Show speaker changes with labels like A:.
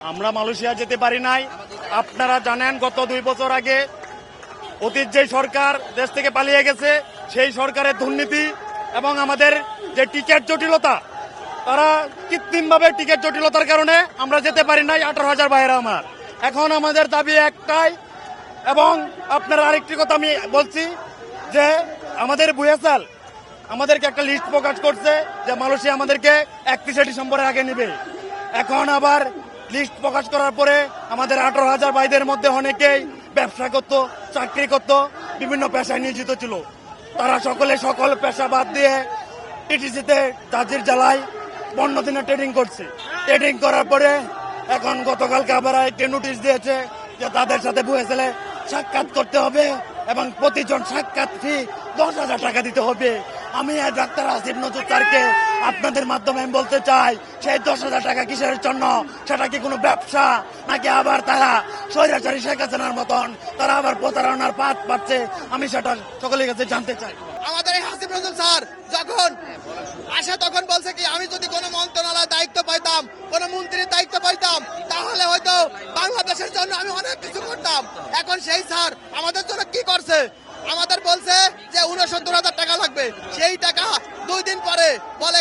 A: আমরা মালয়েশিয়া যেতে পারি নাই। আপনারা জানেন গত 2 বছর আগে অতীত যে সরকার দেশ থেকে পালিয়ে গেছে সেই সরকারের দুর্নীতি এবং আমাদের যে টিকিট জটিলতা, তারা কৃত্রিমভাবে টিকিট জটিলতার কারণে আমরা যেতে পারি নাই। 18,000 ভাইয়েরা আমার, এখন আমাদের দাবি একটাই। এবং আপনার আরেকটি কথা আমি বলছি যে আমাদের বুয়েসাল আমাদেরকে একটা লিস্ট প্রকাশ করছে যে মালয়েশিয়া আমাদেরকে 31 ডিসেম্বরের আগে নেবে। এখন আবার লিস্ট প্রকাশ করার পরে আমাদের 18,000 ভাইদের মধ্যে অনেকেই ব্যবসা করতো, চাকরি করতো, বিভিন্ন পেশায় নিয়োজিত ছিল। তারা সকল পেশা বাদ দিয়ে টিটিসিতে জাজির জ্বালায় 15 দিনে ট্রেডিং করছে। ট্রেডিং করার পরে এখন গতকালকে আবার একটি নোটিশ দিয়েছে যে তাদের সাথে বুয়েসালে সাক্ষাৎ করতে হবে এবং প্রতিজন সাক্ষাৎ ফি 10,000 টাকা দিতে হবে। আমি ডাক্তার আসিফ নজরুল স্যারকে আপনাদের মাধ্যমে আমি বলতে চাই, সেই 10,000 টাকা কিসের জন্য? সেটা কি কোনো ব্যবসা, নাকি আবার তারা স্বৈরাচারী শেখ হাসিনার মতন তারা আবার প্রতারণার পাত পাচ্ছে? আমি সেটা সকলের কাছে জানতে চাই।
B: আমাদের এই আসিফ নজরুল স্যার যখন আসে তখন বলছে কি, আমি যদি কোনো মন্ত্রণালয়ের দায়িত্ব পাইতাম, কোনো মন্ত্রীর দায়িত্ব পাইতাম, তাহলে হয়তো বাংলাদেশের জন্য আমি অনেক কিছু করতাম। এখন সেই স্যার আমাদের জন্য কি করছে? আমাদের বলছে যে 69,000 টাকা লাগবে, সেই টাকা 2 দিন পরে বলে